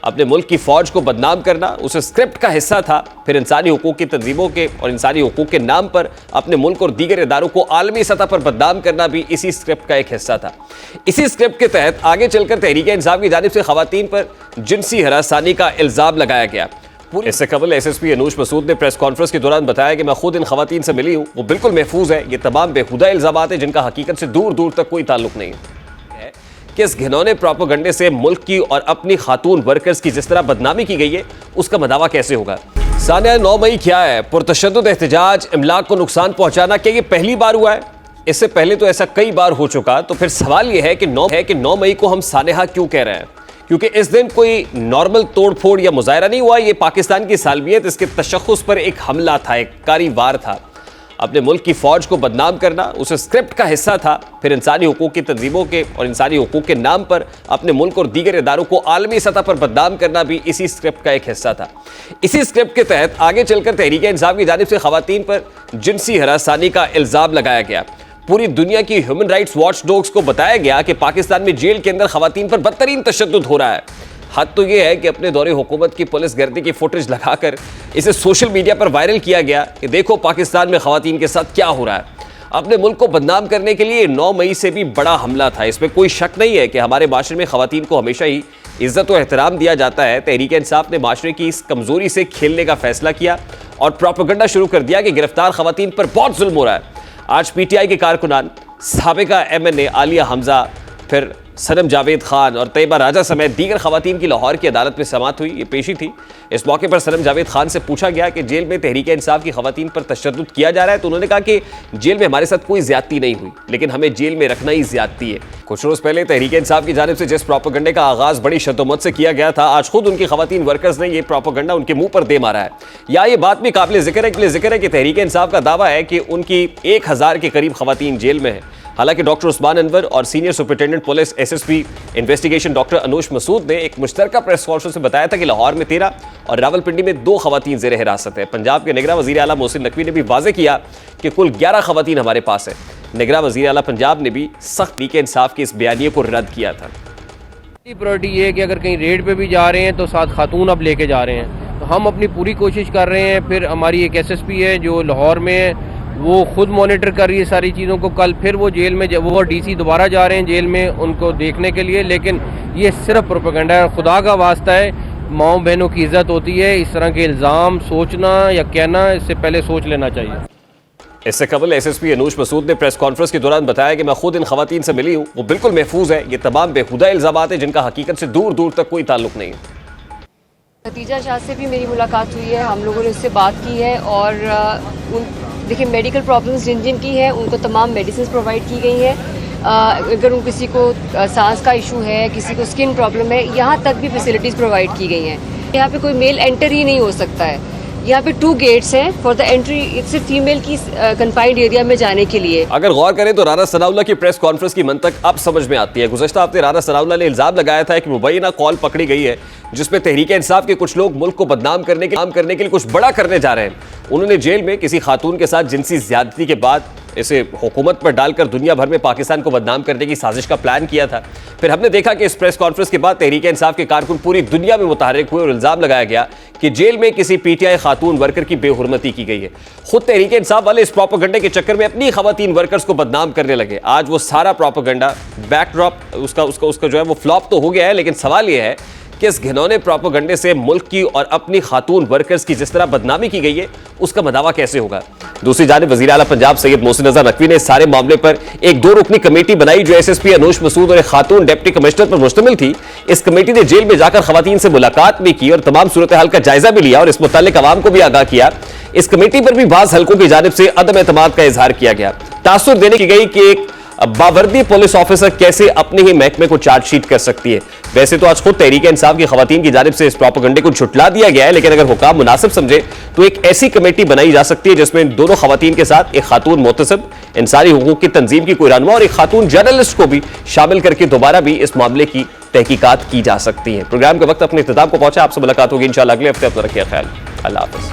अपने मुल्क की फौज को बदनाम करना उस स्क्रिप्ट का हिस्सा था। फिर इंसानी हुकूक की तंजीमों के और इंसानी हुकूक के नाम पर अपने मुल्क और दीगर इदारों को आलमी सतह पर बदनाम करना भी इसी स्क्रिप्ट का एक हिस्सा था। इसी स्क्रिप्ट के तहत आगे चलकर तहरीक-ए-इंसाफ की जानिब से खवातीन पर जिनसी हरासानी का इल्जाम लगाया गया। इससे कबल एसएसपी अनूश मसूद ने प्रेस कॉन्फ्रेंस के दौरान बताया कि मैं खुद इन खवातीन से मिली हूँ, वो बिल्कुल महफूज है। ये तमाम बेहुदा इल्जामात हैं जिनका हकीकत से दूर दूर तक कोई ताल्लुक नहीं है। कि इस घिनौने प्रोपेगेंडे से मुल्क की और अपनी खातून वर्कर्स की जिस तरह बदनामी की गई है उसका मदावा कैसे होगा। सानिया 9 मई क्या है? पुरतशद्दुद एहतजाज, इमलाक को नुकसान पहुंचाना, क्या ये पहली बार हुआ है? इससे पहले तो ऐसा कई बार हो चुका। तो फिर सवाल यह है कि 9 मई को हम सानेहा क्यों कह रहे हैं? क्योंकि इस दिन कोई नॉर्मल तोड़फोड़ या मुजाहरा नहीं हुआ। ये पाकिस्तान की सालमियत, इसके तशख्खुस पर एक हमला था, एक कारी वार था। अपने मुल्क की फौज को बदनाम करना उस स्क्रिप्ट का हिस्सा था। फिर इंसानी हुकूक की तंजीमों के और इंसानी हुकूक के नाम पर अपने मुल्क और दीगर इदारों को आलमी सतह पर बदनाम करना भी इसी स्क्रिप्ट का एक हिस्सा था। इसी स्क्रिप्ट के तहत आगे चलकर तहरीक-ए-इंसाफ की जानिब से खवातीन पर जिनसी हरासानी का इल्जाम लगाया गया। पूरी दुनिया की ह्यूमन राइट्स वॉच डॉग्स को बताया गया कि पाकिस्तान में जेल के अंदर खवातीन पर बदतरीन तशद्दुद हो रहा है। हद तो यह है कि अपने दौरे हुकूमत की पुलिस गर्दी की फुटेज लगाकर इसे सोशल मीडिया पर वायरल किया गया कि देखो पाकिस्तान में खवातीन के साथ क्या हो रहा है। अपने मुल्क को बदनाम करने के लिए 9 मई से भी बड़ा हमला था। इसमें कोई शक नहीं है कि हमारे माशरे में खवातीन को हमेशा ही इज्जत और एहतराम दिया जाता है। तहरीक-ए-इंसाफ ने माशरे की इस कमजोरी से खेलने का फैसला किया और प्रोपेगेंडा शुरू कर दिया कि गिरफ्तार खवातीन पर बहुत जुल्म हो रहा है। आज पीटीआई के कारकुनान, साबिका एमएनए आलिया हमजा, फिर सनम जावेद खान और तैयबा राजा समेत दीगर खवातीन की लाहौर की अदालत में समाअत हुई। ये पेशी थी। इस मौके पर सनम जावेद खान से पूछा गया कि जेल में तहरीक-ए-इंसाफ की खवातीन पर तशद्दुद किया जा रहा है, तो उन्होंने कहा कि जेल में हमारे साथ कोई ज्यादती नहीं हुई, लेकिन हमें जेल में रखना ही ज्यादती है। कुछ रोज पहले तहरीक-ए-इंसाफ की जानिब से जिस प्रोपेगेंडे का आगाज बड़ी शद्दोमत से किया गया था, आज खुद उनकी खवातीन वर्कर्स ने यह प्रोपेगेंडा उनके मुंह पर दे मारा है। या ये बात भी काबिल जिक्र है कि तहरीक-ए-इंसाफ का दावा है कि उनकी 1000 के करीब खवातीन जेल में है। हालांकि डॉक्टर उस्मान अनवर और senior superintendent police SSP investigation doctor Anoosh Masood ने एक मुश्तरका प्रेस कॉन्फ्रेंस में बताया था कि लाहौर में 13 और रावलपिंडी में 2 खवातीन ज़ेर हिरासत है। पंजाब के निगरान वज़ीर आला मोहसिन नकवी ने भी वाज़ेह किया कि कुल 11 खवातीन हमारे पास है। निगरान वज़ीर आला पंजाब ने भी सख्त तहरीक-ए-इंसाफ के इस बयानिए को रद्द किया था। प्रायोरिटी ये है कि अगर कहीं रेड पे भी जा रहे हैं तो साथ खातून अब लेके जा रहे हैं, तो हम अपनी पूरी कोशिश कर रहे हैं। फिर हमारी एक एसएसपी है जो लाहौर में, वो खुद मॉनिटर कर रही है सारी चीज़ों को। कल फिर वो जेल में, वो डीसी दोबारा जा रहे हैं जेल में उनको देखने के लिए। लेकिन ये सिर्फ प्रोपेगेंडा है, खुदा का वास्ता है। माओ बहनों की इज्जत होती है। इस तरह के इल्ज़ाम सोचना या कहना, इससे पहले सोच लेना चाहिए। इससे कबल एसएसपी अनूश मसूद ने प्रेस कॉन्फ्रेंस के दौरान बताया कि मैं खुद इन खवातीन से मिली हूँ, वो बिल्कुल महफूज है। ये तमाम बेहुदा इल्जामात हैं जिनका हकीकत से दूर दूर तक कोई ताल्लुक नहीं है। खतीजा शाह से भी मेरी मुलाकात हुई है, हम लोगों ने उससे बात की है और देखिए मेडिकल प्रॉब्लम्स जिन जिन की है उनको तमाम मेडिसिन प्रोवाइड की गई हैं। अगर उन किसी को सांस का इशू है, किसी को स्किन प्रॉब्लम है, यहाँ तक भी फैसिलिटीज़ प्रोवाइड की गई हैं। यहाँ पे कोई मेल एंटर ही नहीं हो सकता है। यहाँ पे 2 गेट्स हैं फॉर द एंट्री, सिर्फ फीमेल की कन्फाइंड एरिया में जाने के लिए। अगर गौर करें तो राना सनाउल्लाह की प्रेस कॉन्फ्रेंस की मंतक अब समझ में आती है। गुज़श्ता हफ्ते राना सनाउल्लाह ने इल्जाम लगाया था कि मुबैना कॉल पकड़ी गई है जिसमें तहरीक-ए-इंसाफ के कुछ लोग मुल्क को बदनाम करने के लिए कुछ बड़ा करने जा रहे हैं। उन्होंने जेल में किसी खातून के साथ जिनसी ज्यादती के बाद इसे हुकूमत पर डालकर दुनिया भर में पाकिस्तान को बदनाम करने की साजिश का प्लान किया था। फिर हमने देखा कि इस प्रेस कॉन्फ्रेंस के बाद तहरीक-ए-इंसाफ के कारकुन पूरी दुनिया में मुतहर्रिक हुए और इल्जाम लगाया गया कि जेल में किसी पीटीआई खातून वर्कर की बेहुरमती की गई है। खुद तहरीक-ए-इंसाफ वाले इस प्रोपेगेंडे के चक्कर में अपनी खवातीन वर्कर्स को बदनाम करने लगे। आज वो सारा प्रोपेगेंडा बैकड्रॉप उसका जो है वो फ्लॉप तो हो गया है, लेकिन सवाल यह है कि इस घिनौने प्रोपेगेंडे से मुल्क की और अपनी खातून वर्कर्स की जिस तरह बदनामी की गई है उसका मदावा कैसे होगा। दूसरी जानिब वज़ीर आला पंजाब सैयद मोहसिन रज़ा नकवी ने इस सारे मामले पर एक 2 रुकनी कमेटी बनाई जो एसएसपी अनूश मसूद और एक खातून डिप्टी कमिश्नर पर मुश्तमिल थी। इस कमेटी ने जेल में जाकर खवातीन से मुलाकात भी की और तमाम सूरत हाल का जायजा भी लिया और इस मुताल्लिक अवाम को भी आगाह किया। इस कमेटी पर भी बाज़ हल्कों की जानिब से अदम एतमाद का इजहार किया गया। तासुर देने की गई कि एक बावर्दी पुलिस ऑफिसर कैसे अपने ही महकमे को चार्जशीट कर सकती है। वैसे तो आज खुद तहरीक-ए-इंसाफ की खवातीन की जानिब से इस प्रोपेगेंडे को झुटला दिया गया है, लेकिन अगर हुकाम मुनासिब समझे तो एक ऐसी कमेटी बनाई जा सकती है जिसमें दोनों खवातीन के साथ एक खातून मोहतसिब, इंसानी हुकूक की तंजीम की कोई रहनुमा और एक खातून जर्नलिस्ट को भी शामिल करके दोबारा भी इस मामले की तहकीकात की जा सकती है। प्रोग्राम के वक्त अपने इख्तिताम को पहुंचा। आपसे मुलाकात होगी इंशाअल्लाह अगले हफ्ते। अपना रखिए ख्याल। अल्लाह हाफ़िज़।